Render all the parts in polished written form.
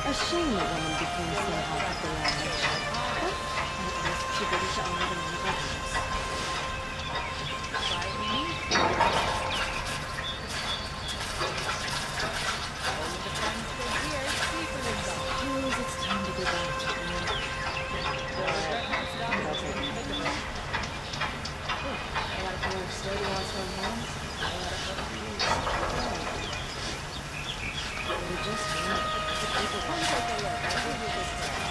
A shame that woman became so hot at the Laulai. But at least she British honored in one of our groups. Suppose it's time to go back to camp. I got a pair of sturdy ones from home. I got a couple of these. We just need people. Come take a look. I'll give you this time.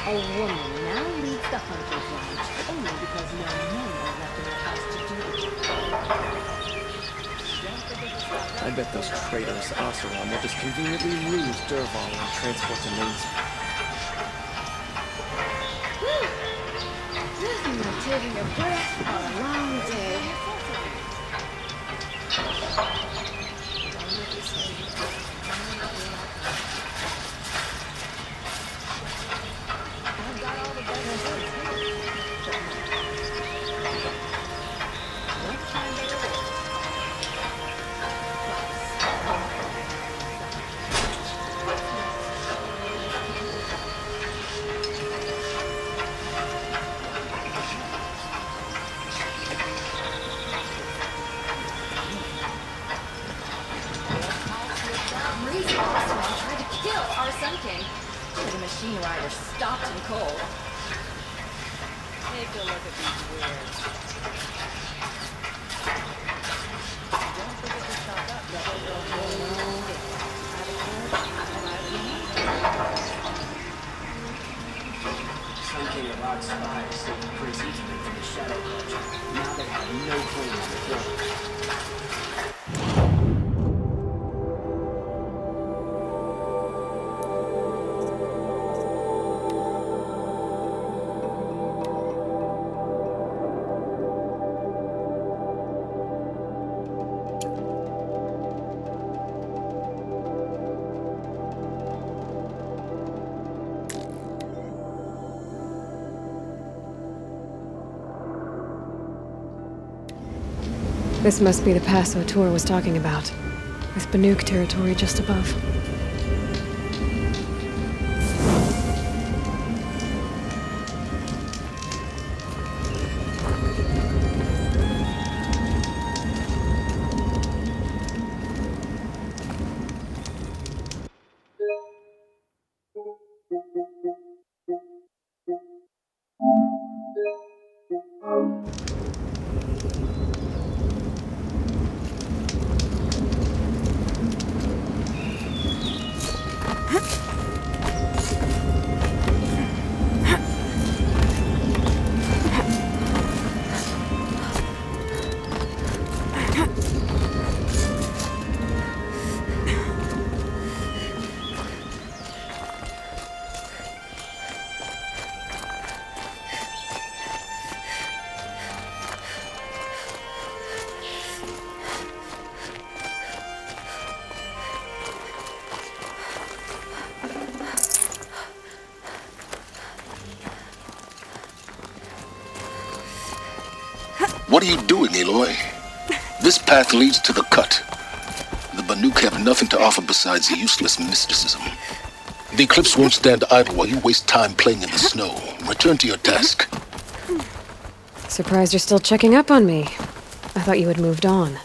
A woman now leads the hunter's lodge only because no men are left in the house to do the job. I bet those traitors Oseram will just conveniently lose Derval and transport to Mainspring. I'm taking a breath on a long day. I've got all the better. The machine rider stopped him cold. Take a look at these wares. Don't forget to stock up. Sun King of Odd spies saved Prince Eastman from the Shadow Culture. Now they have no claim to the throne. This must be the pass O'Toole was talking about, with Banuk territory just above. What are you doing, Aloy? This path leads to the cut. The Banuk have nothing to offer besides useless mysticism. The Eclipse won't stand idle while you waste time playing in the snow. Return to your task. Surprised you're still checking up on me. I thought you had moved on.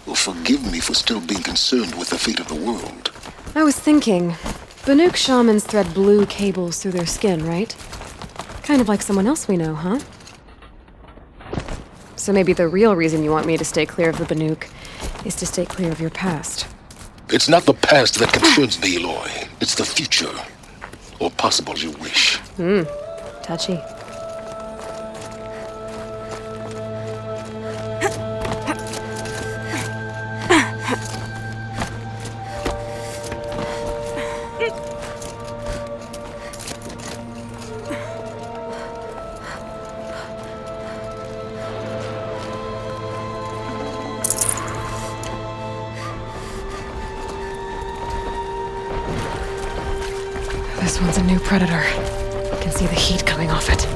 Well, forgive me for still being concerned with the fate of the world. I was thinking, Banuk shamans thread blue cables through their skin, right? Kind of like someone else we know, huh? So maybe the real reason you want me to stay clear of the Banuk is to stay clear of your past. It's not the past that concerns me, Aloy. It's the future. Or possible as you wish. Touchy. This one's a new predator. I can see the heat coming off it.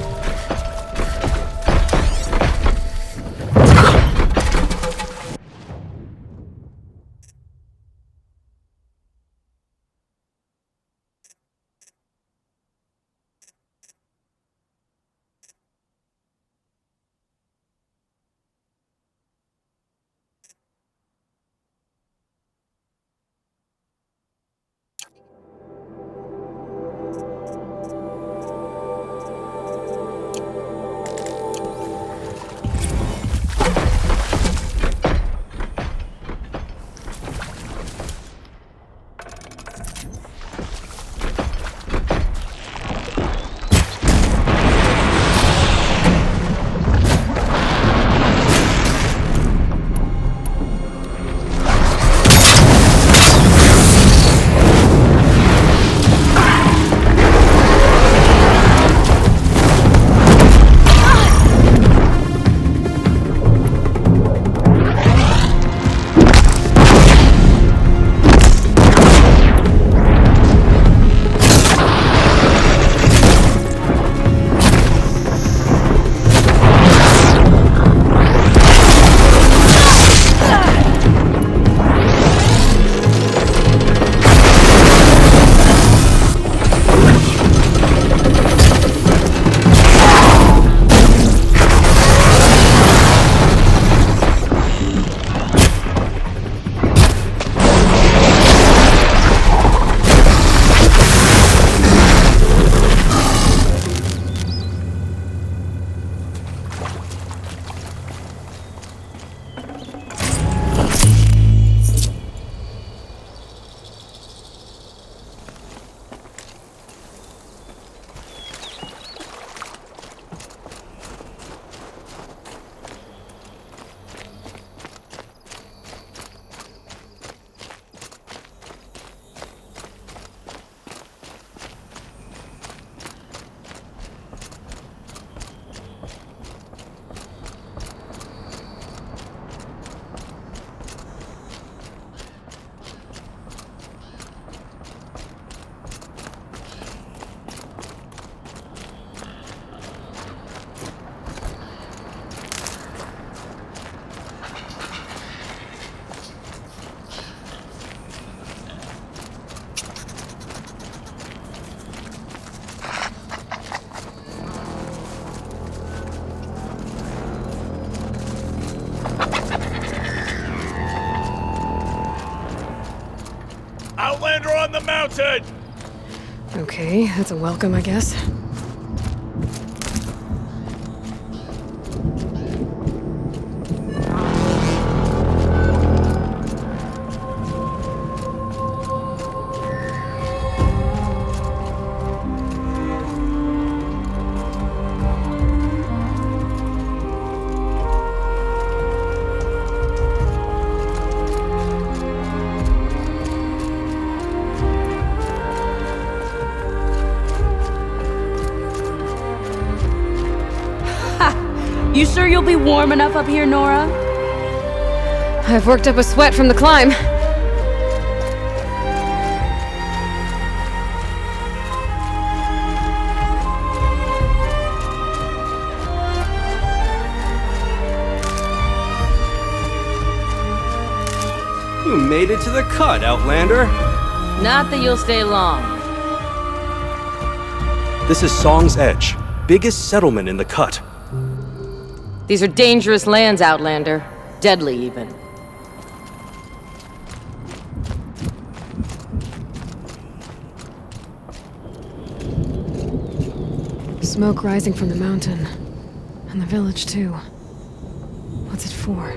Outlander on the mountain! Okay, that's a welcome, I guess. You sure you'll be warm enough up here, Nora? I've worked up a sweat from the climb. You made it to the cut, Outlander. Not that you'll stay long. This is Song's Edge, biggest settlement in the cut. These are dangerous lands, Outlander. Deadly, even. Smoke rising from the mountain. And the village, too. What's it for?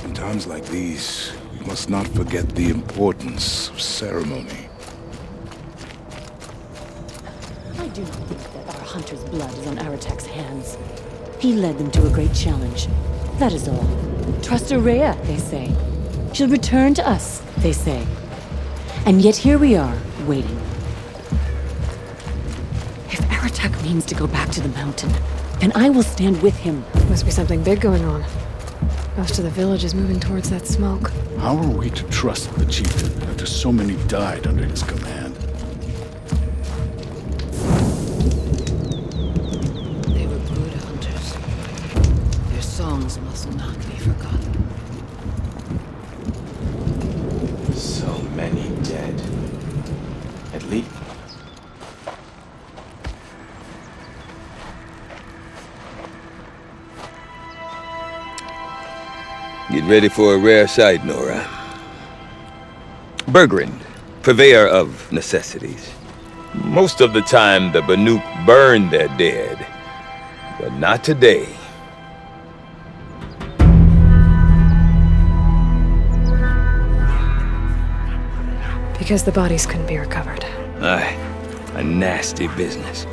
In times like these, we must not forget the importance of ceremony. I do not think that our hunter's blood is on Aratak's hands. He led them to a great challenge. That is all. Trust Araya, they say. She'll return to us, they say. And yet here we are, waiting. If Aratak means to go back to the mountain, then I will stand with him. Must be something big going on. Most of the village is moving towards that smoke. How are we to trust the chieftain after so many died under his command? They were good hunters. Their songs must not be forgotten. So many dead. At least... Get ready for a rare sight, Nora. Bergrind, purveyor of necessities. Most of the time, the Banuk burn their dead. But not today. Because the bodies couldn't be recovered. Aye, a nasty business.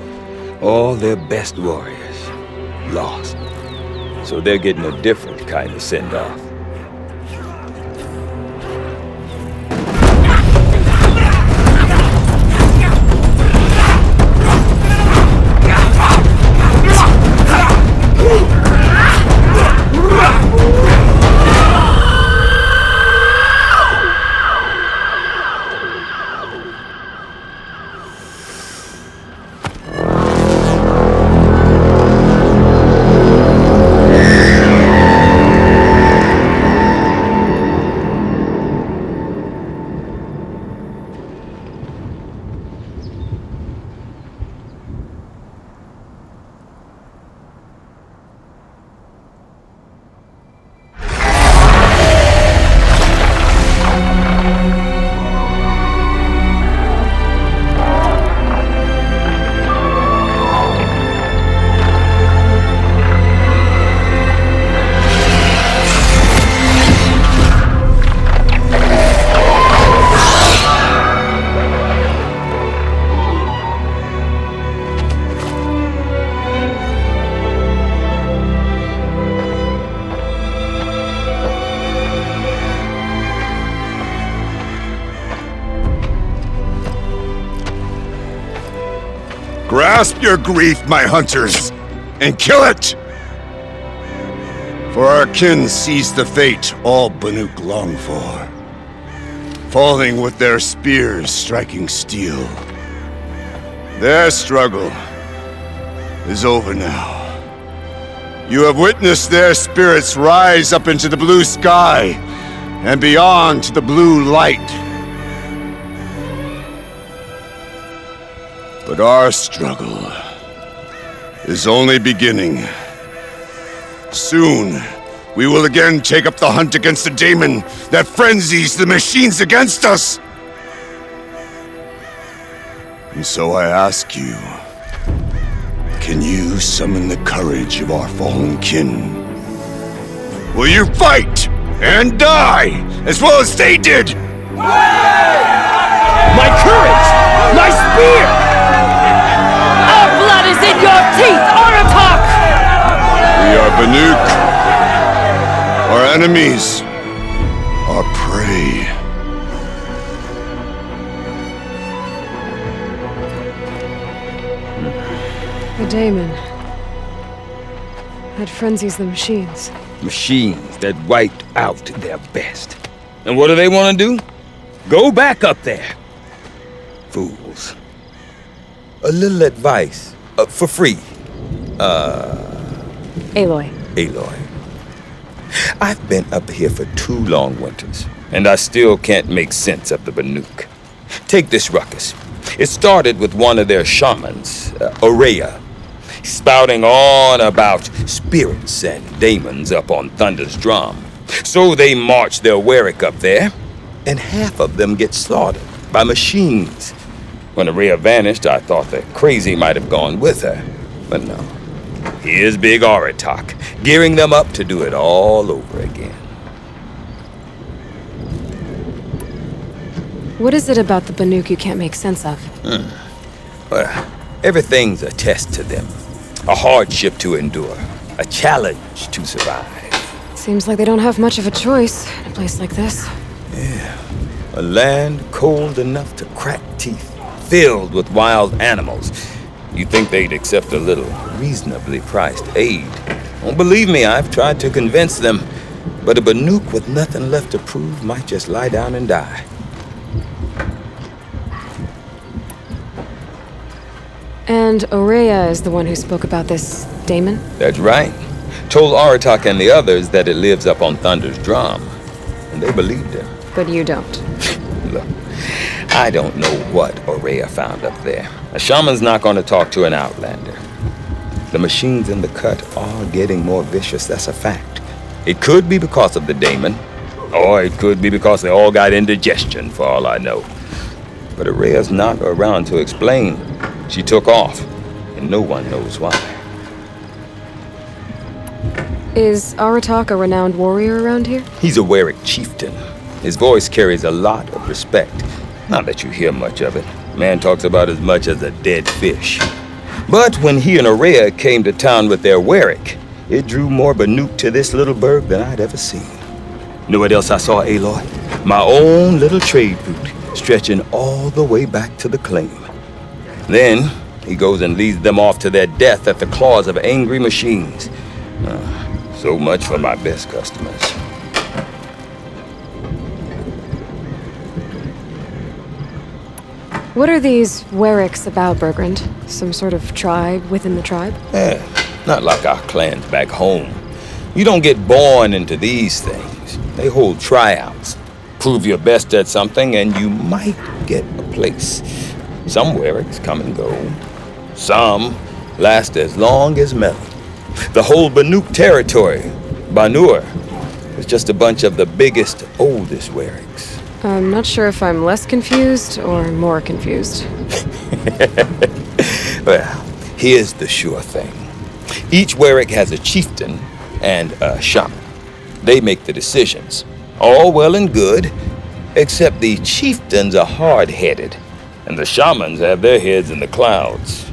All their best warriors lost. So they're getting a different kind of send-off. Grasp your grief, my hunters, and kill it! For our kin sees the fate all Banuk long for, falling with their spears striking steel. Their struggle is over now. You have witnessed their spirits rise up into the blue sky and beyond to the blue light. But our struggle is only beginning. Soon, we will again take up the hunt against the daemon that frenzies the machines against us. And so I ask you, can you summon the courage of our fallen kin? Will you fight and die as well as they did? My courage! My spear! Our blood is in your teeth, Aratak! We are Banuk. Our enemies are prey. The daemon. That frenzies the machines. Machines that wiped out their best. And what do they want to do? Go back up there. Fools. A little advice. For free. Aloy. Aloy. I've been up here for 2 long winters, and I still can't make sense of the Banuk. Take this ruckus. It started with one of their shamans, Aurea, spouting on about spirits and daemons up on Thunder's drum. So they march their Warwick up there, and half of them get slaughtered by machines. When Aurea vanished, I thought the crazy might have gone with her, but no. Here's big Aratak, gearing them up to do it all over again. What is it about the Banuk you can't make sense of? Well, everything's a test to them. A hardship to endure. A challenge to survive. Seems like they don't have much of a choice in a place like this. Yeah. A land cold enough to crack teeth, filled with wild animals. You'd think they'd accept a little reasonably priced aid. Oh, believe me, I've tried to convince them. But a Banuk with nothing left to prove might just lie down and die. And Aurea is the one who spoke about this daemon? That's right. Told Aratak and the others that it lives up on Thunder's drum. And they believed him. But you don't. Look, I don't know what Aurea found up there. A shaman's not going to talk to an outlander. The machines in the cut are getting more vicious, that's a fact. It could be because of the daemon, or it could be because they all got indigestion, for all I know. But Aurea's not around to explain. She took off, and no one knows why. Is Aratak a renowned warrior around here? He's a Werik chieftain. His voice carries a lot of respect. Not that you hear much of it. Man talks about as much as a dead fish. But when he and Aurea came to town with their Werik, it drew more Banuk to this little burg than I'd ever seen. Know what else I saw, Aloy? My own little trade route, stretching all the way back to the claim. Then, he goes and leads them off to their death at the claws of angry machines. So much for my best customers. What are these Weriks about, Bergrand? Some sort of tribe within the tribe? Not like our clans back home. You don't get born into these things. They hold tryouts. Prove your best at something and you might get a place. Some Weriks come and go. Some last as long as metal. The whole Banuk territory, Banur, is just a bunch of the biggest, oldest Weriks. I'm not sure if I'm less confused or more confused. Well, here's the sure thing. Each Werik has a chieftain and a shaman. They make the decisions. All well and good, except the chieftains are hard-headed, and the shamans have their heads in the clouds.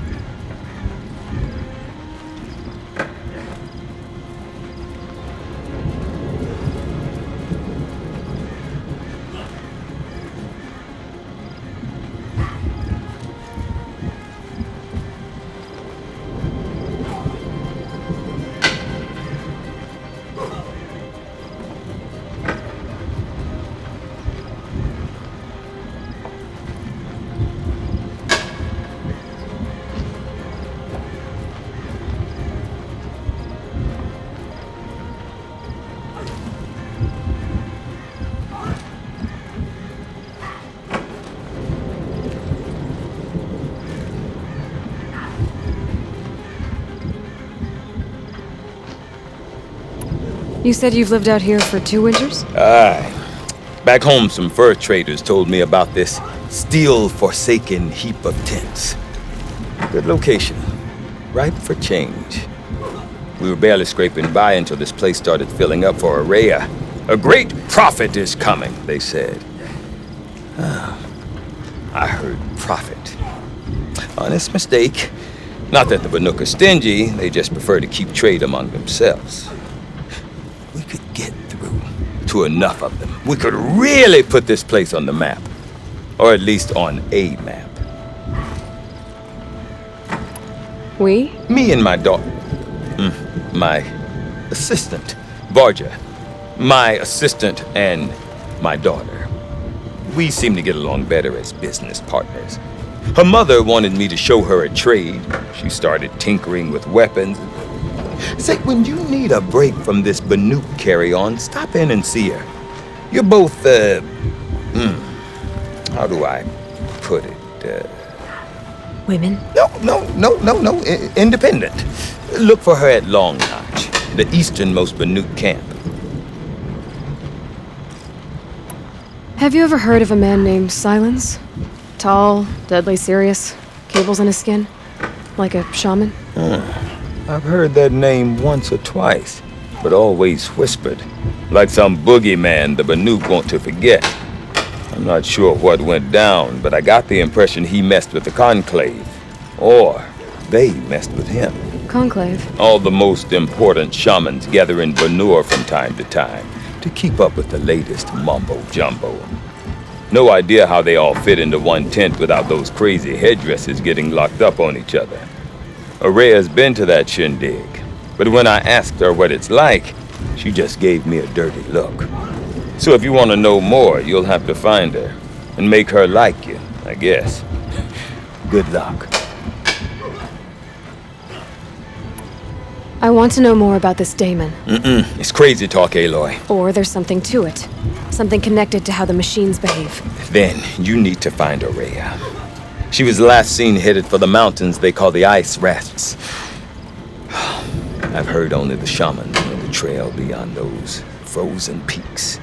You said you've lived out here for 2 winters? Aye. Back home, some fur traders told me about this steel-forsaken heap of tents. Good location. Ripe for change. We were barely scraping by until this place started filling up for Aurea. A great prophet is coming, they said. I heard prophet. Honest mistake. Not that the Banuk are stingy, they just prefer to keep trade among themselves. We could get through to enough of them. We could really put this place on the map. Or at least on a map. We? Me and my daughter. My assistant, Varja. My assistant and my daughter. We seem to get along better as business partners. Her mother wanted me to show her a trade. She started tinkering with weapons. Say, when you need a break from this Banuk carry-on, stop in and see her. You're both, how do I put it? Women? No, independent. Look for her at Long Notch, the easternmost Banuk camp. Have you ever heard of a man named Silence? Tall, deadly serious, cables in his skin, like a shaman? I've heard that name once or twice, but always whispered, like some boogeyman the Banuk want to forget. I'm not sure what went down, but I got the impression he messed with the Conclave, or they messed with him. Conclave? All the most important shamans gather in Banur from time to time to keep up with the latest mumbo-jumbo. No idea how they all fit into one tent without those crazy headdresses getting locked up on each other. Araya's been to that shindig, but when I asked her what it's like, she just gave me a dirty look. So if you want to know more, you'll have to find her and make her like you, I guess. Good luck. I want to know more about this daemon. It's crazy talk, Aloy. Or there's something to it. Something connected to how the machines behave. Then you need to find Araya. She was last seen headed for the mountains they call the Ice Rats. I've heard only the Shaman know the trail beyond those frozen peaks.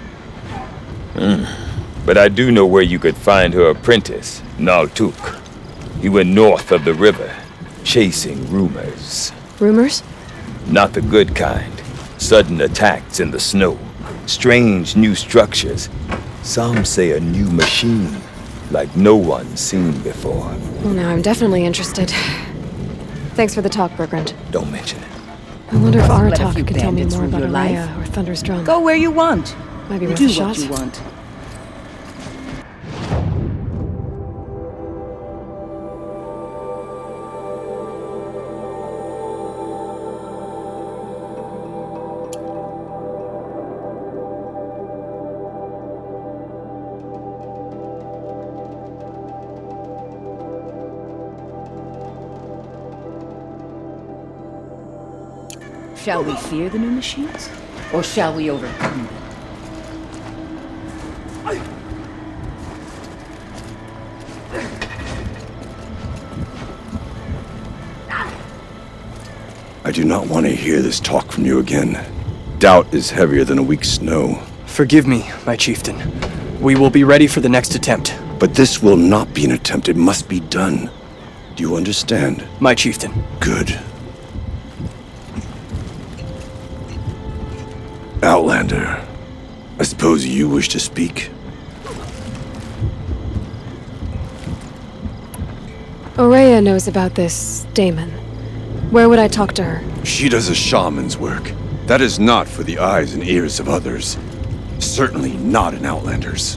But I do know where you could find her apprentice, Naltuk. He went north of the river, chasing rumors. Rumors? Not the good kind. Sudden attacks in the snow. Strange new structures. Some say a new machine, like no one's seen before. Well, now I'm definitely interested. Thanks for the talk, Bergrand. Don't mention it. I wonder if Let a Aratak few could tell me bandits more rule about your life. Araya or Thunder's Drum. Go where you want. Might be worth Do a what shot. you want. Shall we fear the new machines? Or shall we overcome them? I do not want to hear this talk from you again. Doubt is heavier than a week's snow. Forgive me, my chieftain. We will be ready for the next attempt. But this will not be an attempt. It must be done. Do you understand? My chieftain. Good. Outlander, I suppose you wish to speak? Araya knows about this daemon. Where would I talk to her? She does a shaman's work. That is not for the eyes and ears of others. Certainly not an Outlander's.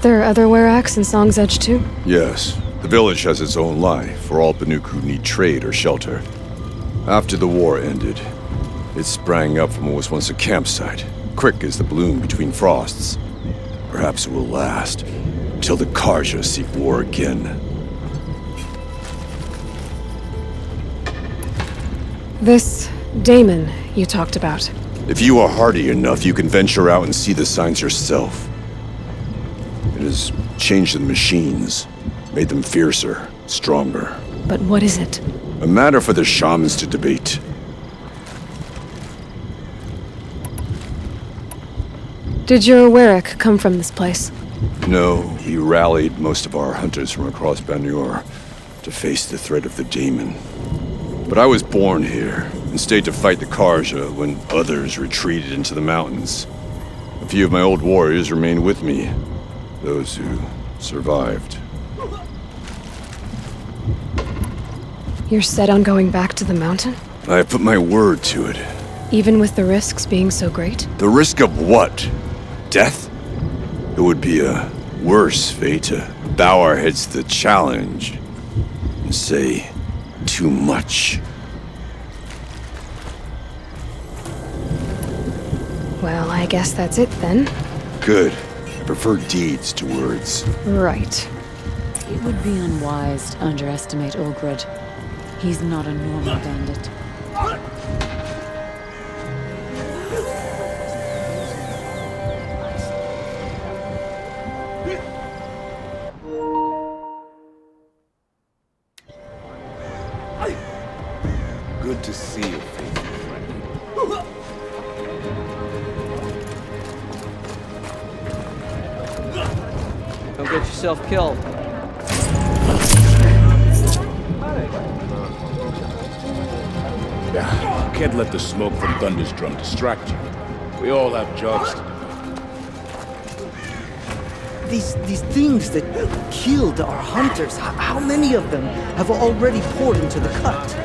There are other Weraks in Song's Edge too? Yes. The village has its own life for all Banuk who need trade or shelter. After the war ended, it sprang up from what was once a campsite, quick as the bloom between frosts. Perhaps it will last, until the Karja seek war again. This daemon you talked about. If you are hardy enough, you can venture out and see the signs yourself. It has changed the machines, made them fiercer, stronger. But what is it? A matter for the shamans to debate. Did your Werak come from this place? No, we rallied most of our hunters from across Banuk to face the threat of the daemon. But I was born here and stayed to fight the Karja when others retreated into the mountains. A few of my old warriors remained with me, those who survived. You're set on going back to the mountain? I have put my word to it. Even with the risks being so great? The risk of what? Death? It would be a worse fate to bow our heads to the challenge and say too much. Well, I guess that's it then. Good. I prefer deeds to words. Right. It would be unwise to underestimate Ulgrud. He's not a normal bandit. Good to see you, faithful friend. Don't get yourself killed. Yeah, you can't let the smoke from Thunder's drum distract you. We all have jobs to do. These things that killed our hunters, how many of them have already poured into the cut?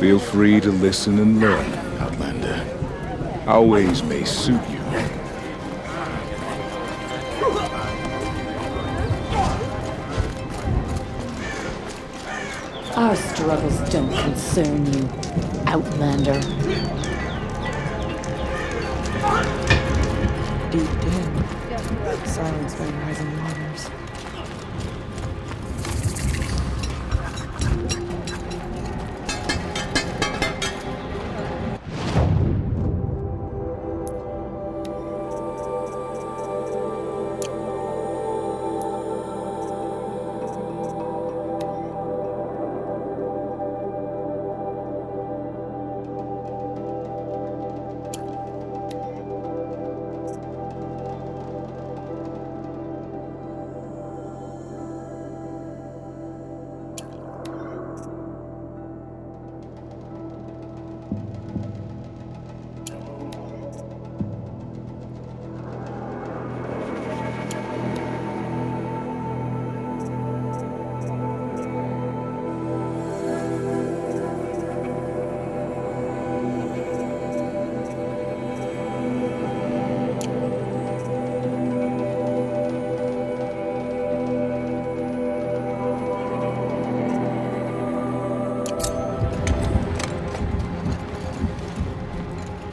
Feel free to listen and learn, Outlander. Our ways may suit you. Our struggles don't concern you, Outlander. Deep Den. Silenced by rising waters.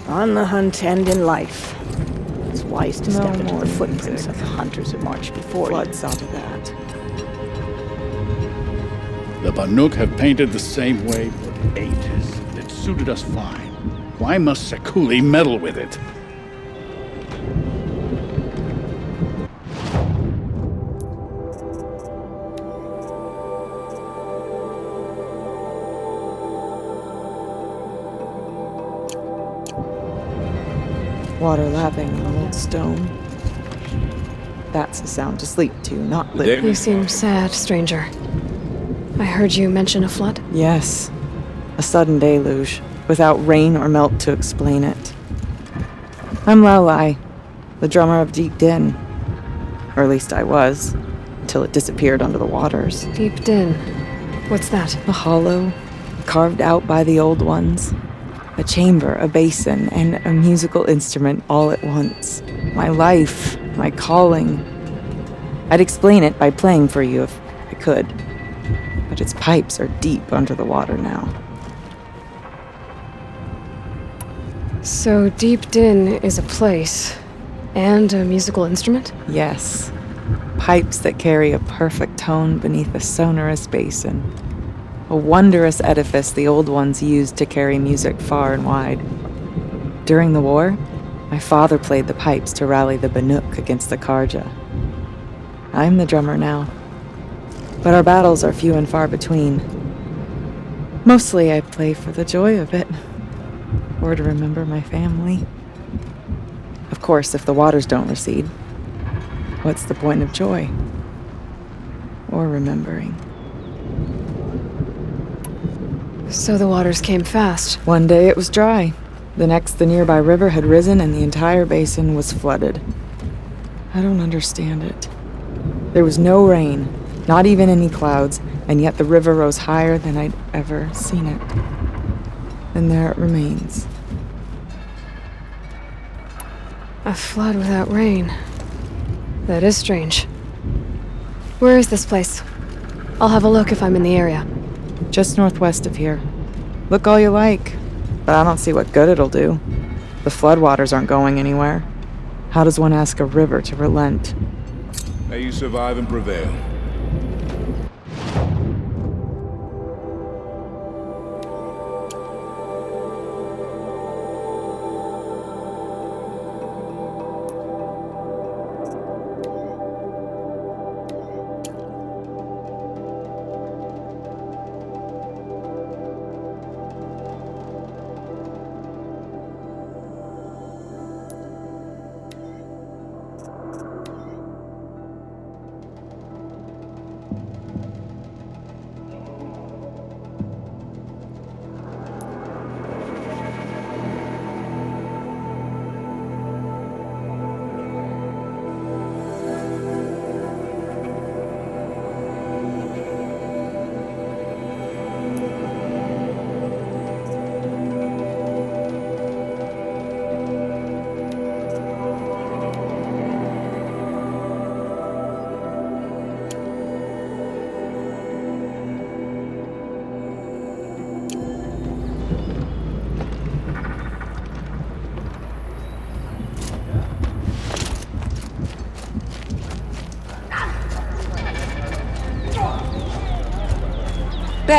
On the hunt and in life. It's wise to step into the footprints of the hunters who marched before you. Blood saw to that. The Banuk have painted the same way for ages. It suited us fine. Why must Sekuli meddle with it? Water lapping on old stone. That's a sound to sleep to, not live. You seem sad, stranger. I heard you mention a flood? Yes. A sudden deluge, without rain or melt to explain it. I'm Laulai, the drummer of Deep Den. Or at least I was, until it disappeared under the waters. Deep Den. What's that? A hollow, carved out by the old ones. A chamber, a basin, and a musical instrument all at once. My life, my calling. I'd explain it by playing for you if I could. But its pipes are deep under the water now. So Deep Den is a place and a musical instrument? Yes. Pipes that carry a perfect tone beneath a sonorous basin. A wondrous edifice the old ones used to carry music far and wide. During the war, my father played the pipes to rally the Banuk against the Karja. I'm the drummer now, but our battles are few and far between. Mostly I play for the joy of it, or to remember my family. Of course, if the waters don't recede, what's the point of joy? Or remembering? So the waters came fast. One day it was dry. The next, the nearby river had risen and the entire basin was flooded. I don't understand it. There was no rain, not even any clouds, and yet the river rose higher than I'd ever seen it. And there it remains. A flood without rain. That is strange. Where is this place? I'll have a look if I'm in the area. Just northwest of here. Look all you like, but I don't see what good it'll do. The floodwaters aren't going anywhere. How does one ask a river to relent? May you survive and prevail.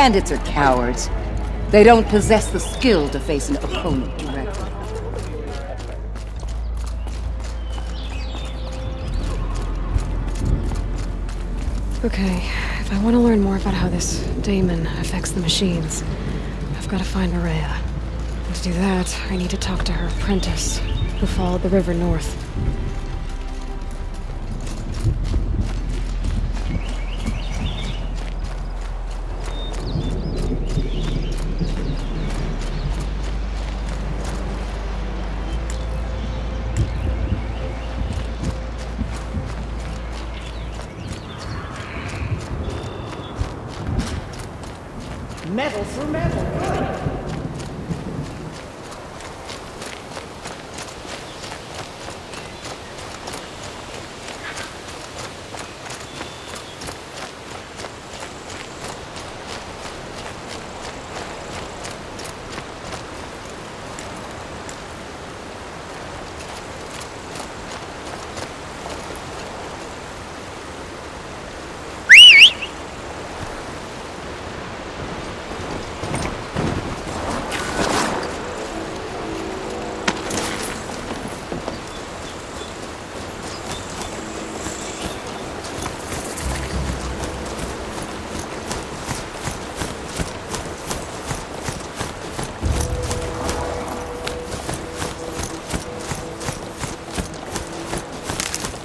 Bandits are cowards. They don't possess the skill to face an opponent directly. Okay, if I want to learn more about how this daemon affects the machines, I've got to find Maria. And to do that, I need to talk to her apprentice, who followed the river north. Metal for metal, good.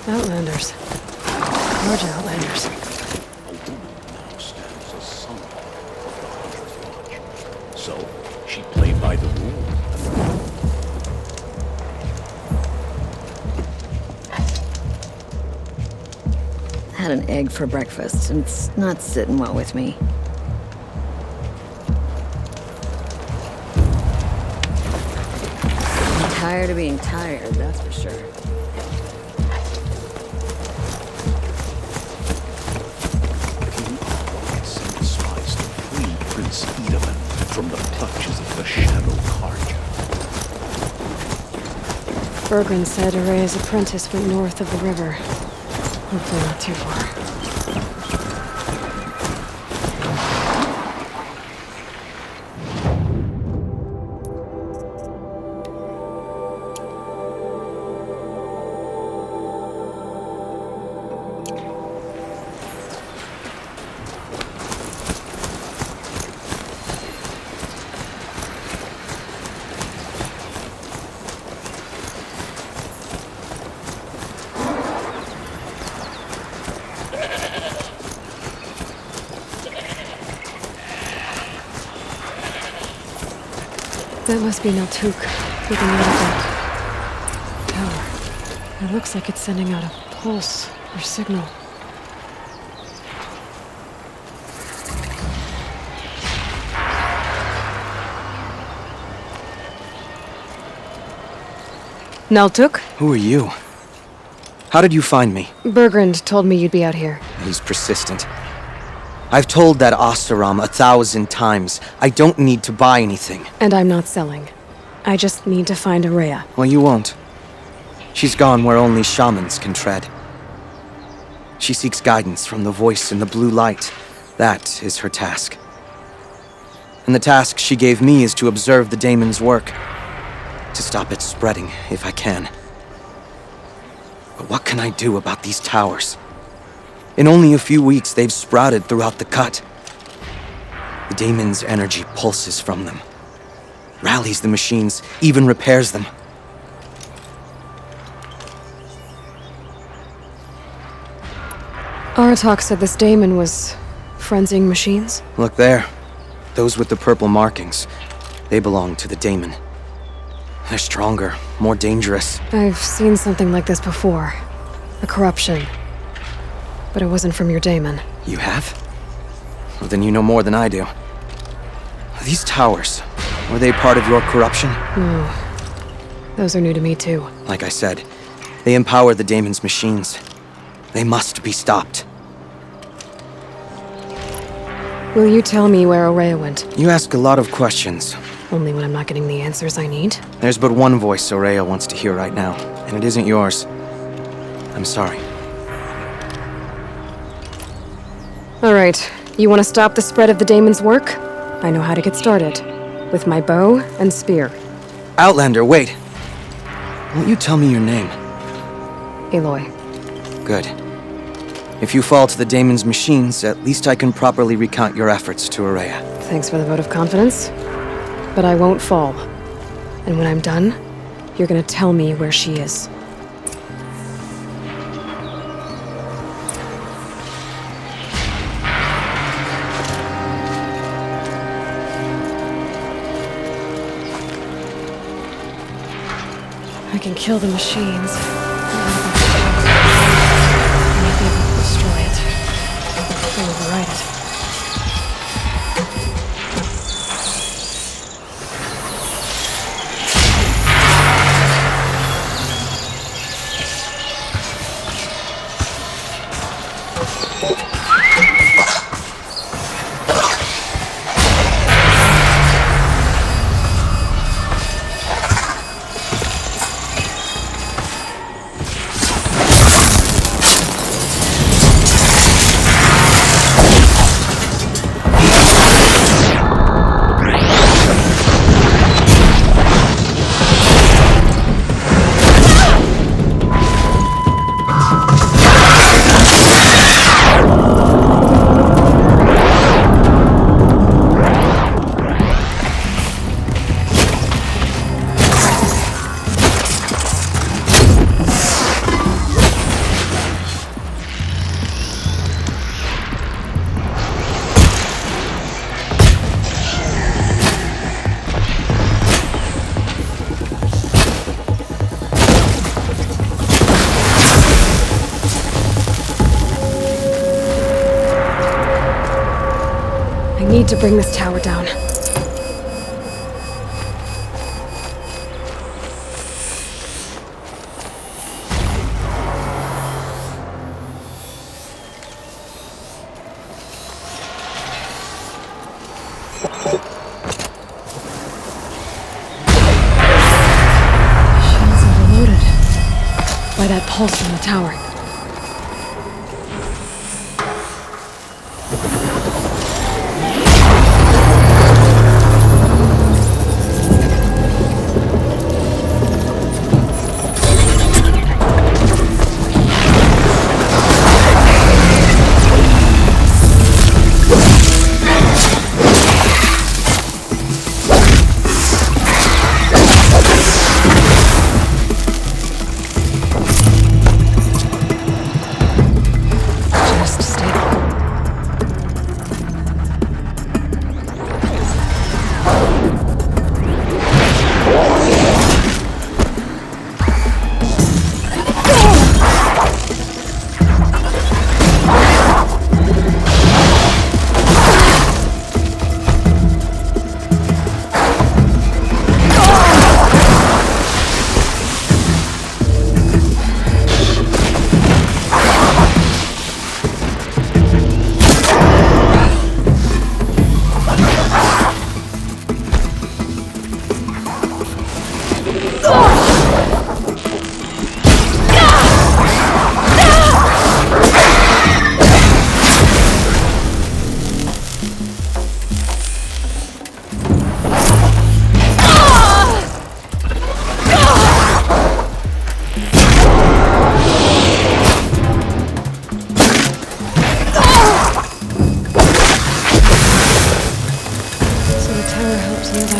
Outlanders. Large outlanders. Now stands a son of the Hunter's Lodge. So, she played by the rules. Had an egg for breakfast, and it's not sitting well with me. I'm tired of being tired, that's for sure. From the clutches of the Shadow Carja. Bergren said Araya's apprentice went north of the river. Hopefully not too far. That must be Naltuk, looking out of that tower. It looks like it's sending out a pulse or signal. Naltuk? Who are you? How did you find me? Bergrand told me you'd be out here. He's persistent. I've told that Oseram 1,000 times. I don't need to buy anything. And I'm not selling. I just need to find Araya. Well, you won't. She's gone where only shamans can tread. She seeks guidance from the voice in the blue light. That is her task. And the task she gave me is to observe the daemon's work. To stop it spreading, if I can. But what can I do about these towers? In only a few weeks, they've sprouted throughout the cut. The daemon's energy pulses from them. Rallies the machines, even repairs them. Aratak said this daemon was frenzying machines? Look there. Those with the purple markings. They belong to the daemon. They're stronger, more dangerous. I've seen something like this before. A corruption. But it wasn't from your daemon. You have? Well, then you know more than I do. These towers, were they part of your corruption? No. Those are new to me too. Like I said, they empower the daemon's machines. They must be stopped. Will you tell me where Araya went? You ask a lot of questions. Only when I'm not getting the answers I need? There's but one voice Araya wants to hear right now, and it isn't yours. I'm sorry. All right. You want to stop the spread of the daemon's work? I know how to get started. With my bow and spear. Outlander, wait. Won't you tell me your name? Aloy. Good. If you fall to the daemon's machines, at least I can properly recount your efforts to Araya. Thanks for the vote of confidence. But I won't fall. And when I'm done, you're gonna tell me where she is. I can kill the machines. I might be able to destroy it. Or override it. I need to bring this tower down. Shields overloaded by that pulse from the tower.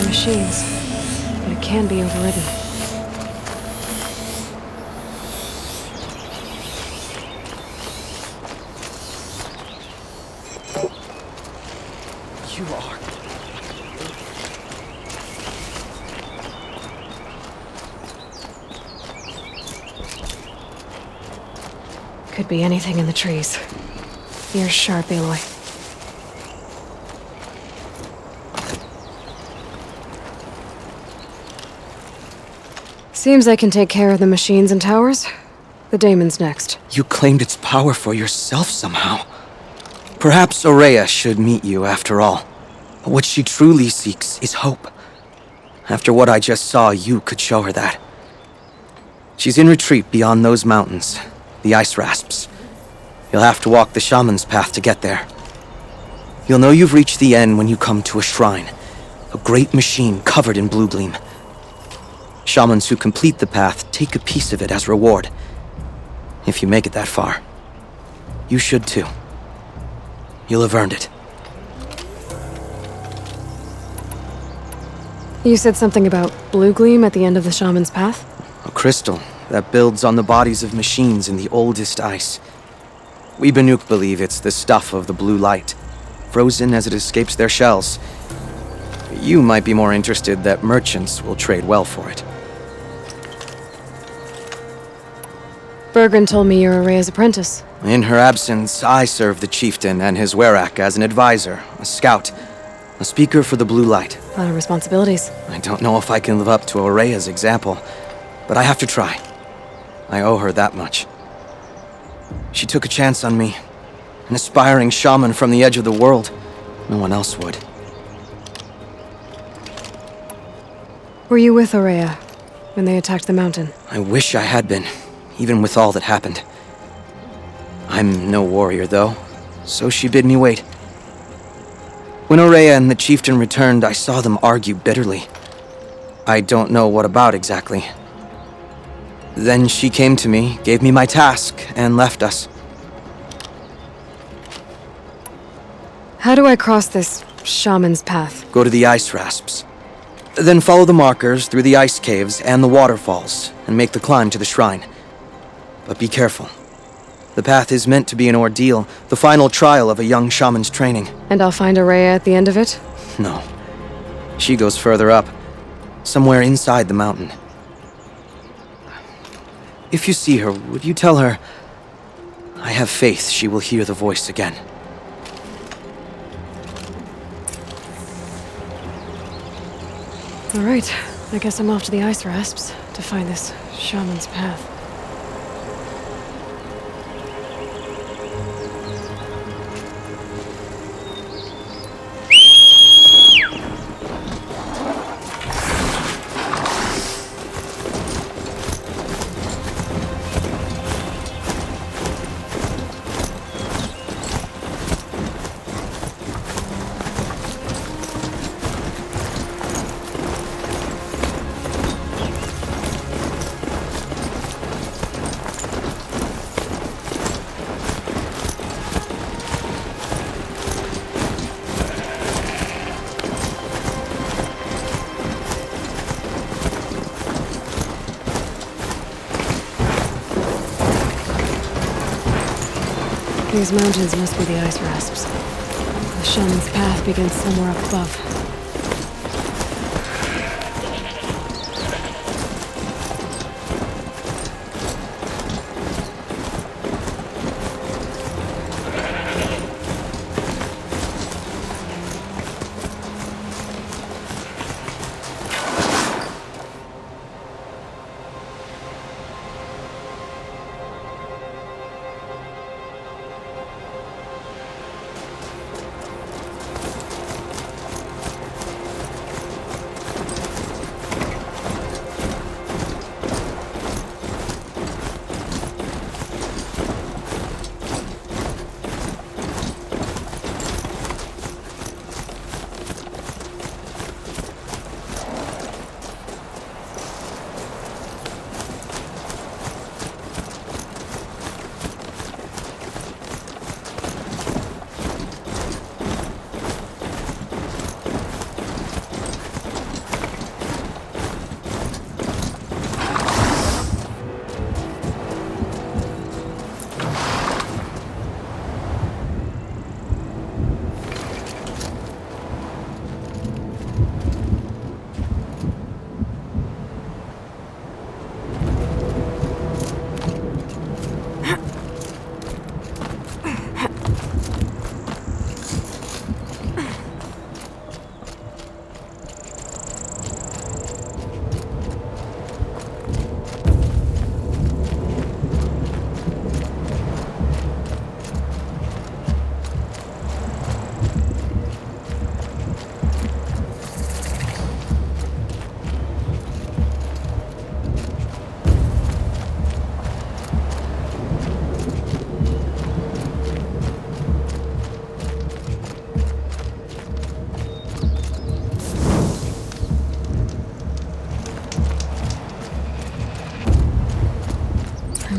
Machines, but it can be overridden. You are. Could be anything in the trees. Ears sharp, Aloy. Seems I can take care of the machines and towers. The daemon's next. You claimed its power for yourself somehow. Perhaps Araya should meet you after all. What she truly seeks is hope. After what I just saw, you could show her that. She's in retreat beyond those mountains, the ice rasps. You'll have to walk the shaman's path to get there. You'll know you've reached the end when you come to a shrine. A great machine covered in blue gleam. Shamans who complete the path take a piece of it as reward. If you make it that far, you should too. You'll have earned it. You said something about blue gleam at the end of the shaman's path? A crystal that builds on the bodies of machines in the oldest ice. We Banuk believe it's the stuff of the blue light, frozen as it escapes their shells. You might be more interested that merchants will trade well for it. Bergren told me you're Araya's apprentice. In her absence, I serve the Chieftain and his Werak as an advisor, a scout, a speaker for the blue light. A lot of responsibilities. I don't know if I can live up to Araya's example, but I have to try. I owe her that much. She took a chance on me, an aspiring shaman from the edge of the world. No one else would. Were you with Araya when they attacked the mountain? I wish I had been, even with all that happened. I'm no warrior, though, so she bid me wait. When Araya and the Chieftain returned, I saw them argue bitterly. I don't know what about exactly. Then she came to me, gave me my task, and left us. How do I cross this shaman's path? Go to the ice rasps. Then follow the markers through the ice caves and the waterfalls, and make the climb to the shrine. But be careful. The path is meant to be an ordeal, the final trial of a young shaman's training. And I'll find Araya at the end of it? No. She goes further up, somewhere inside the mountain. If you see her, would you tell her, I have faith she will hear the voice again. All right, I guess I'm off to the ice rasps to find this shaman's path. These mountains must be the ice rasps. The shaman's path begins somewhere up above.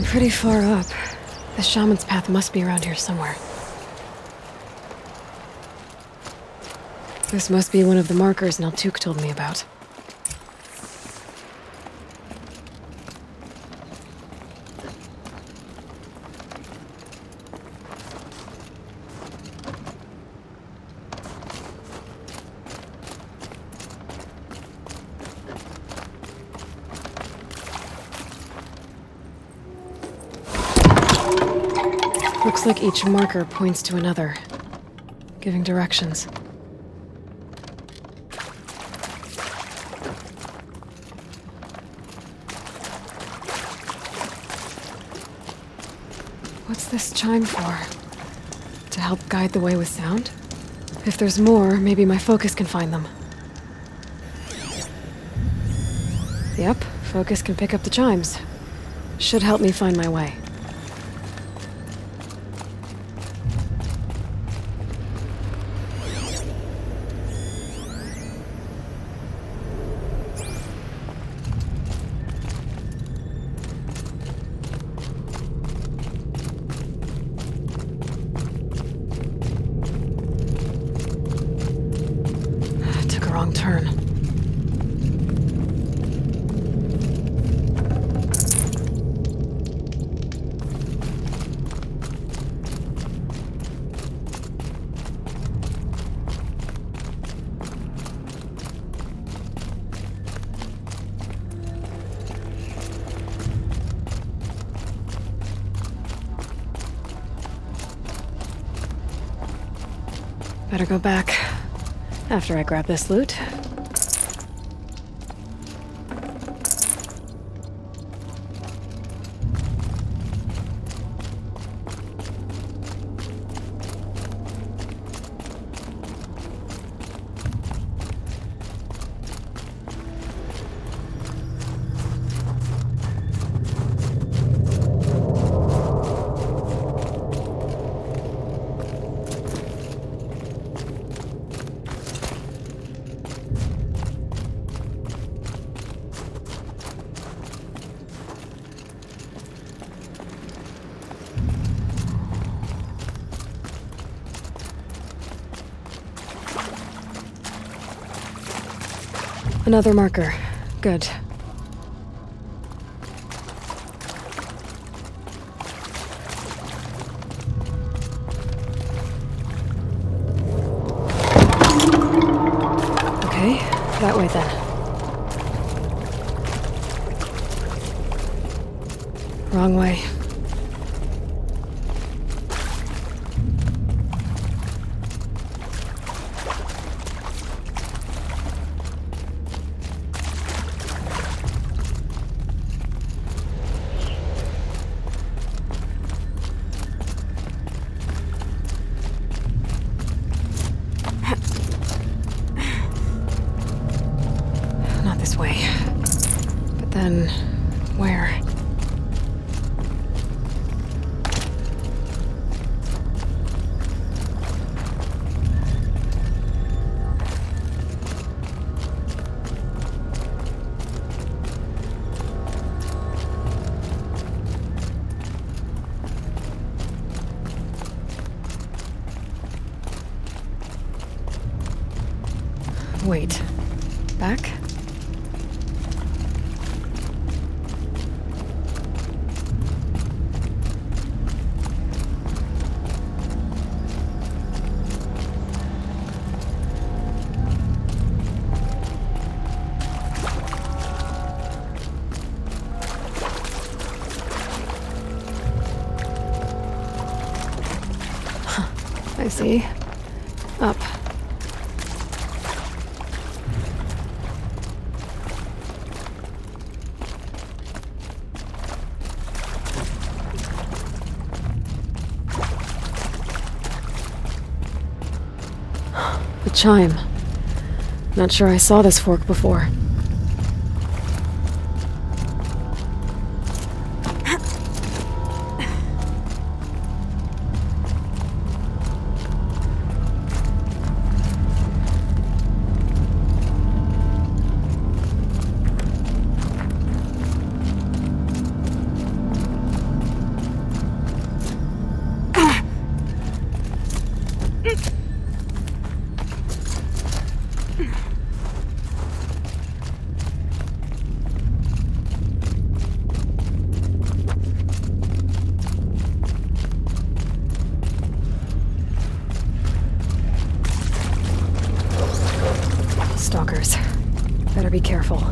pretty far up. The shaman's path must be around here somewhere. This must be one of the markers Naltuk told me about. Looks like each marker points to another, giving directions. What's this chime for? To help guide the way with sound? If there's more, maybe my focus can find them. Yep, focus can pick up the chimes. Should help me find my way. Wrong turn. Better go back after I grab this loot. Another marker. Good. Okay, that way then. Wrong way. Wait. Back? I see. Up. The chime. Not sure I saw this fork before. stalkers. Better be careful.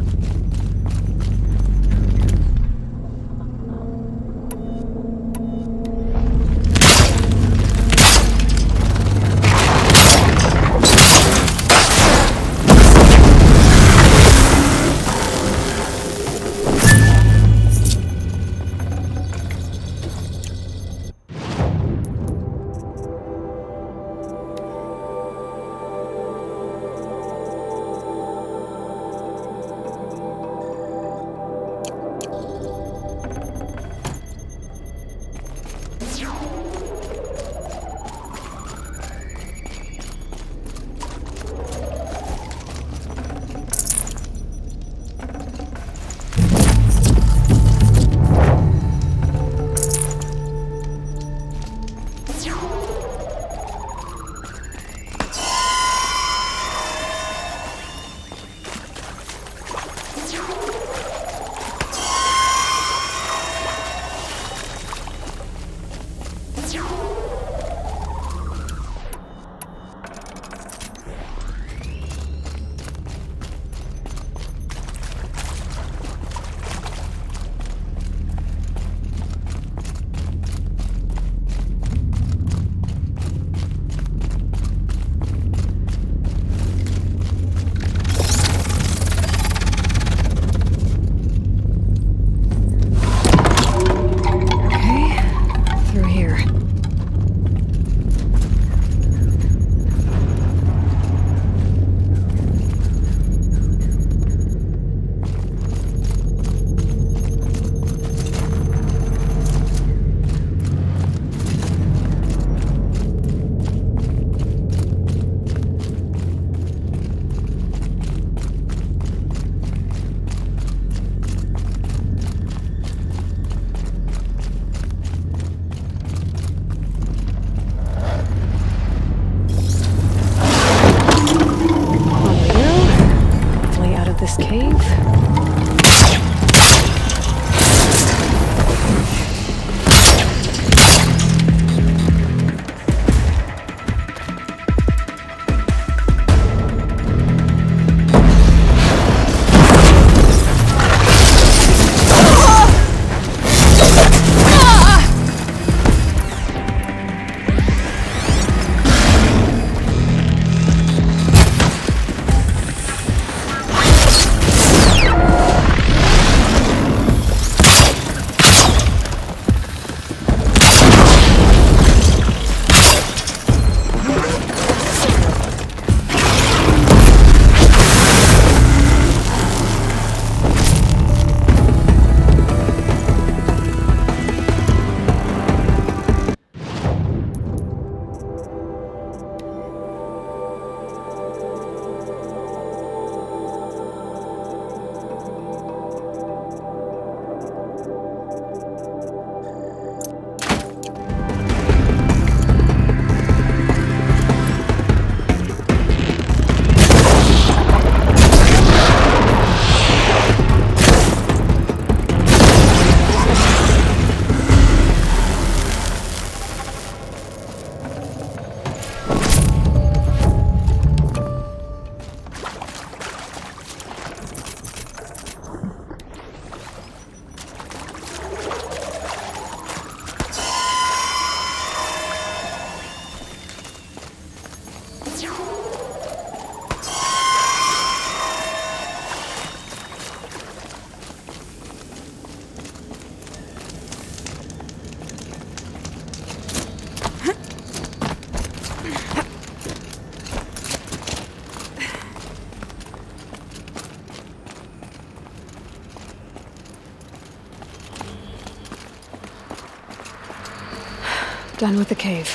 Done with the cave.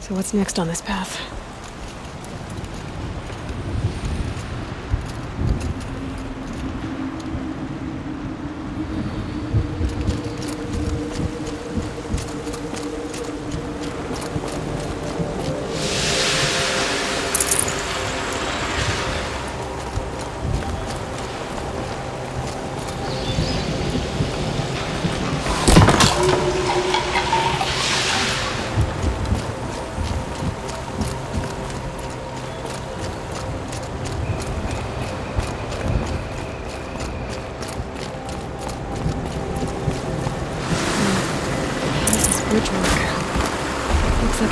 So what's next on this path?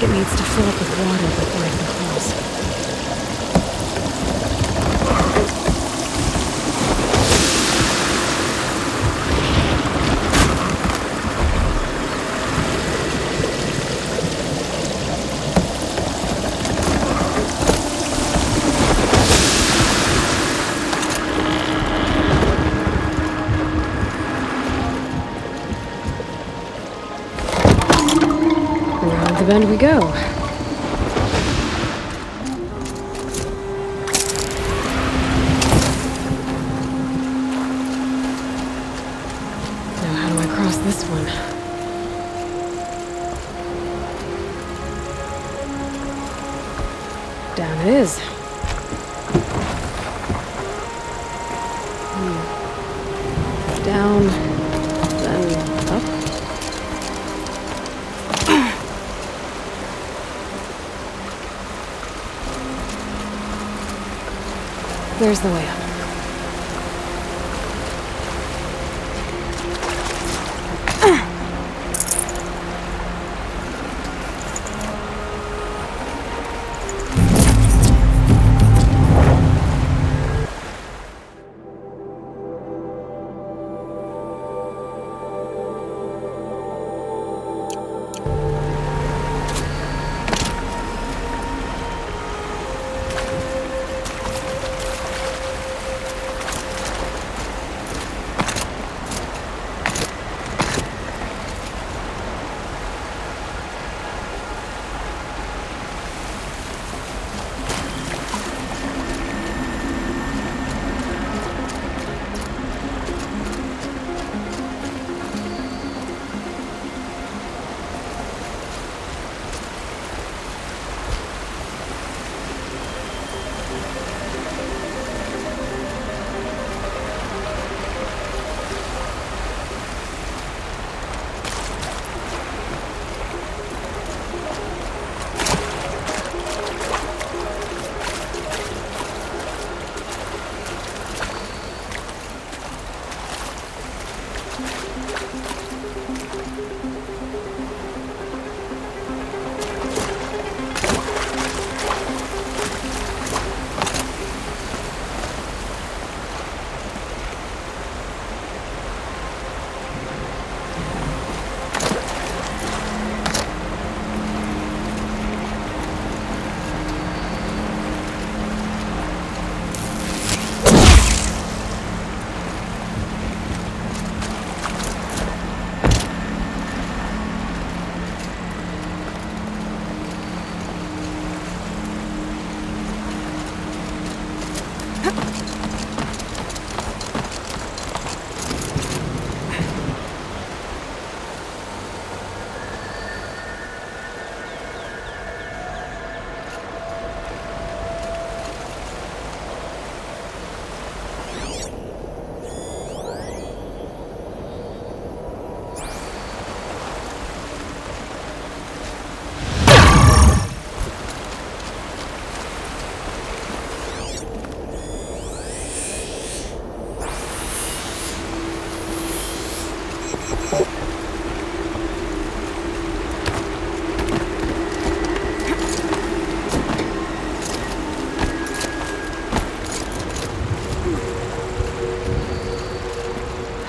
like it needs to fill up with water before I can cross. Around the bend we go. Now how do I cross this one? Down it is. Down, then up. There's the way up.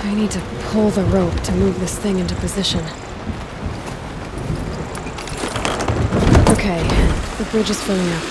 I need to pull the rope to move this thing into position. Okay, the bridge is filling up.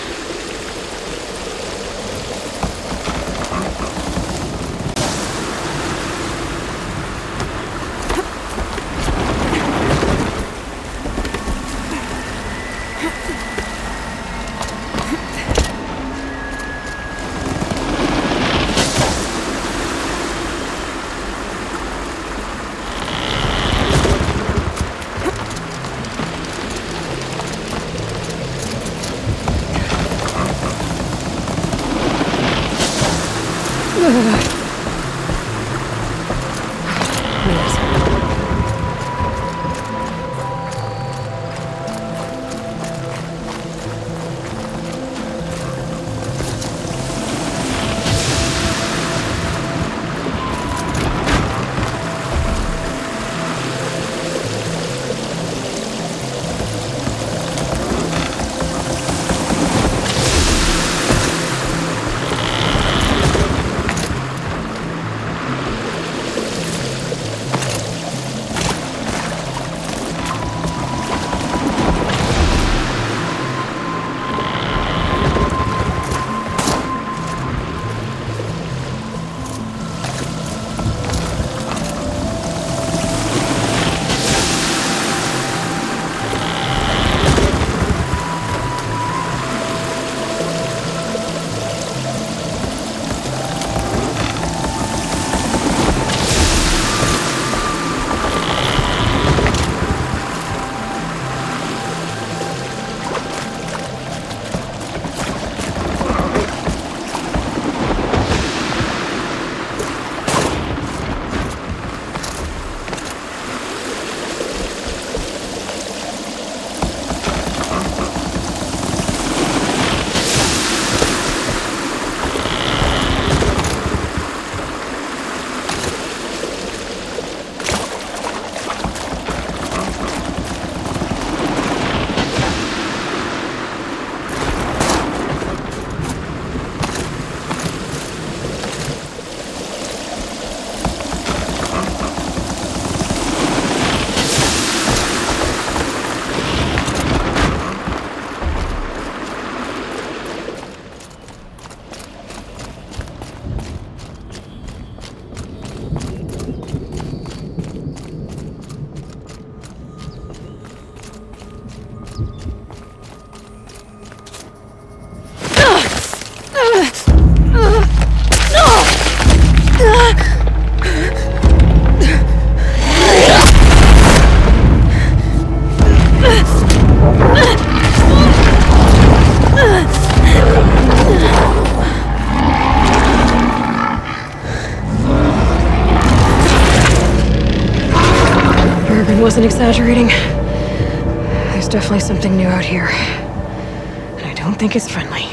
wasn't exaggerating. There's definitely something new out here. And I don't think it's friendly.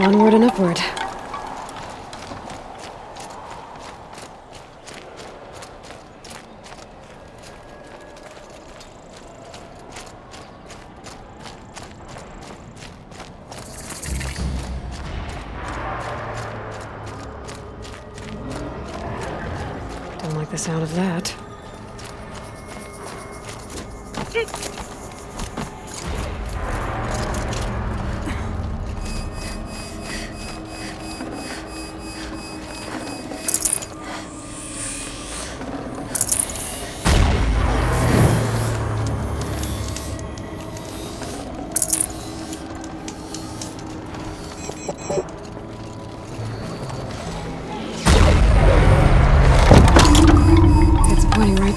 Onward and upward. Don't like the sound of that.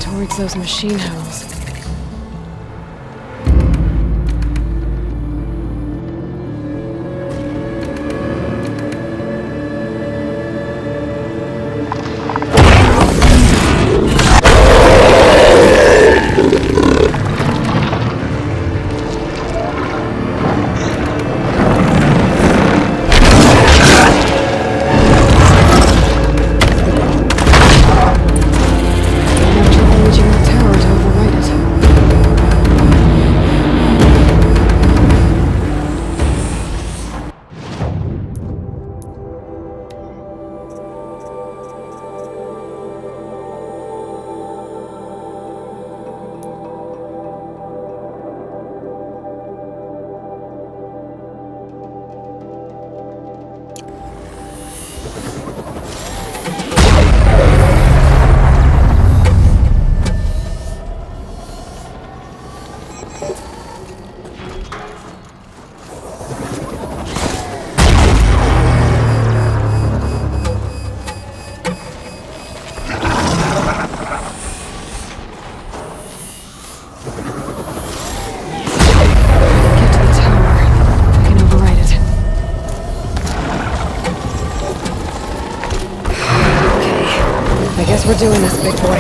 Towards those machine hells. We're doing this, big boy.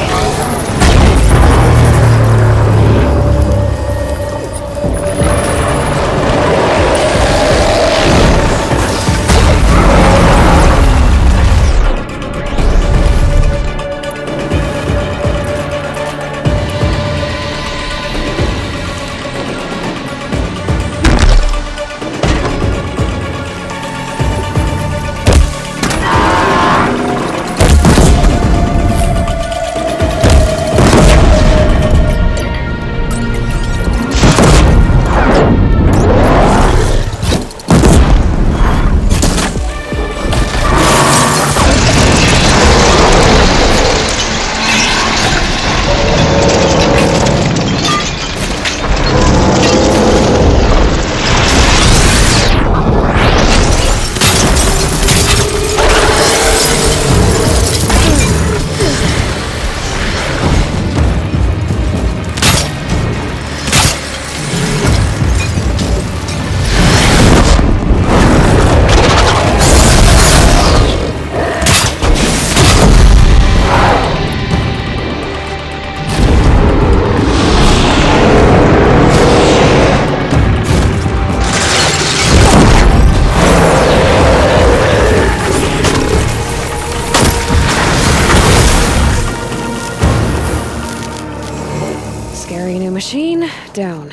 Machine down.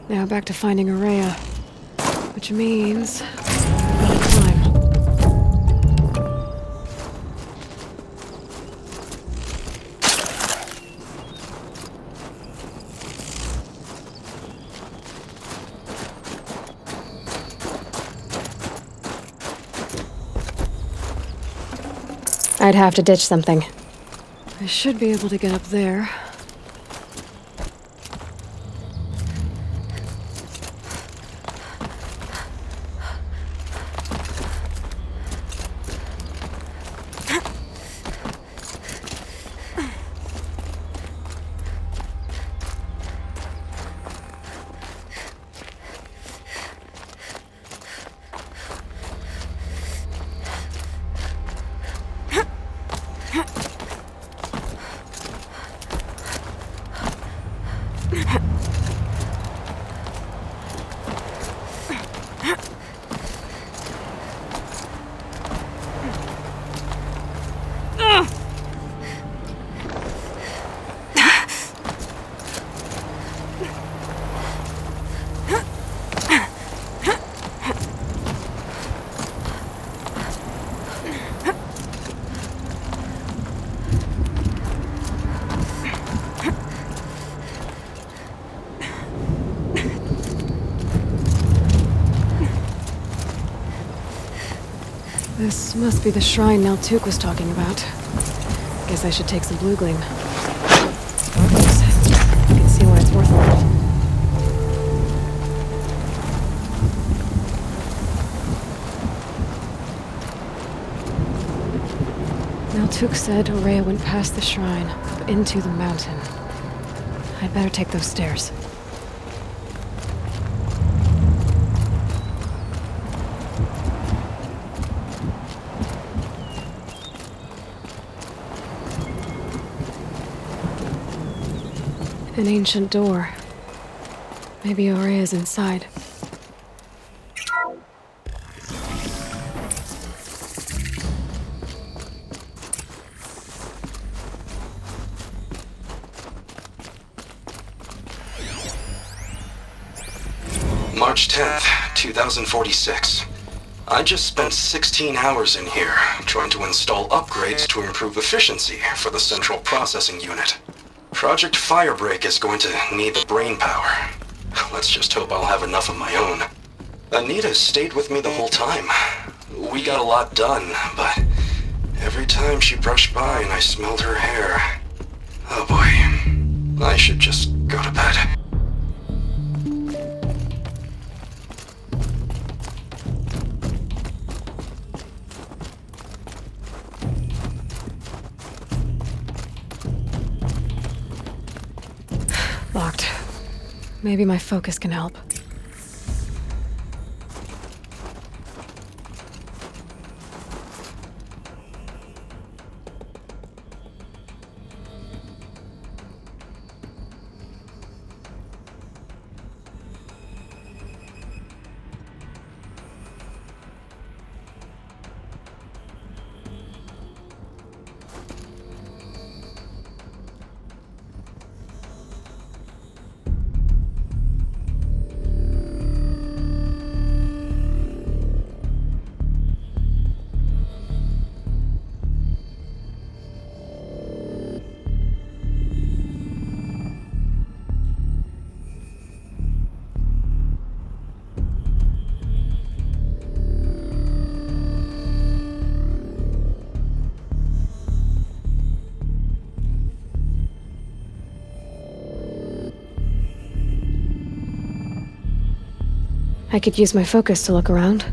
Now back to finding Araya. Which means time. I'd have to ditch something. I should be able to get up there. This must be the shrine Naltuk was talking about. Guess I should take some blue gleam. Darkness. I can see why it's worth it. Naltuk said Ourea went past the shrine, up into the mountain. I'd better take those stairs. An ancient door. Maybe Ourea's inside. March 10th, 2046. I just spent 16 hours in here, trying to install upgrades to improve efficiency for the central processing unit. Project Firebreak is going to need the brain power. Let's just hope I'll have enough of my own. Anita stayed with me the whole time. We got a lot done, but every time she brushed by and I smelled her hair... Oh boy, I should just go to bed. Locked. Maybe my focus can help. I could use my focus to look around.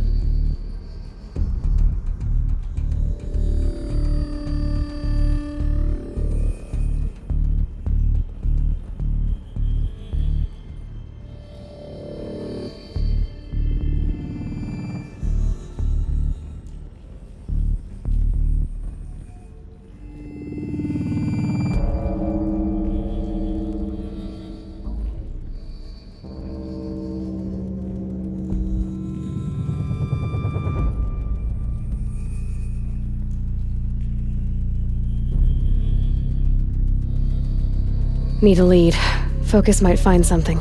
Need a lead. Focus might find something.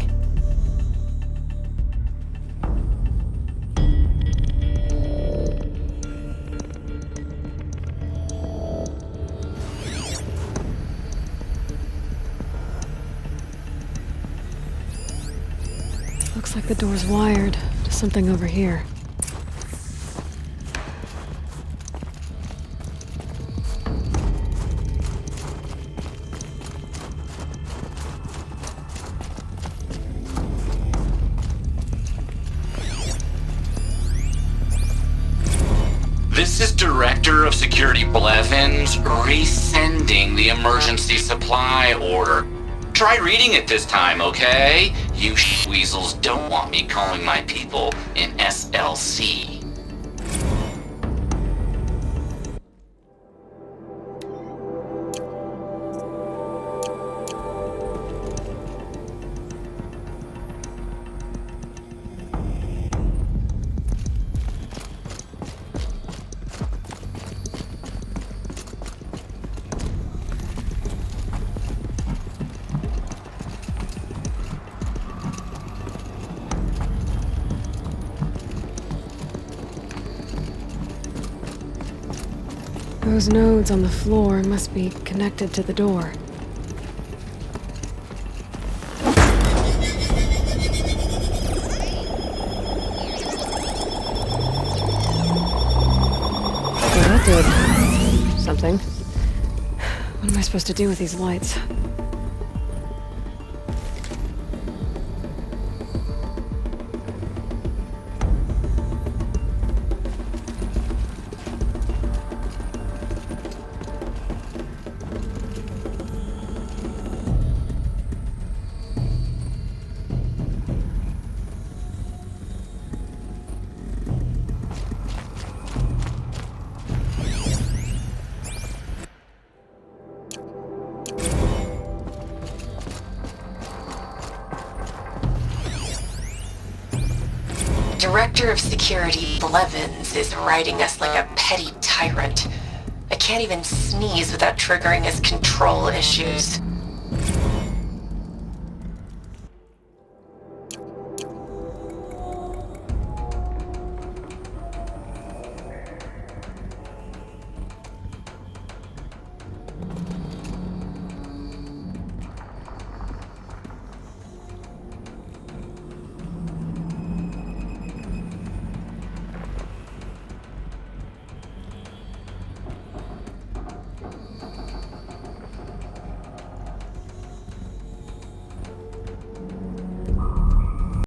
Looks like the door's wired to something over here. This is Director of Security Blevins resending the emergency supply order. Try reading it this time, okay? You weasels don't want me calling my people in SLC. Those nodes on the floor must be connected to the door. Well, that did something. What am I supposed to do with these lights? Director of Security Blevins is riding us like a petty tyrant. I can't even sneeze without triggering his control issues.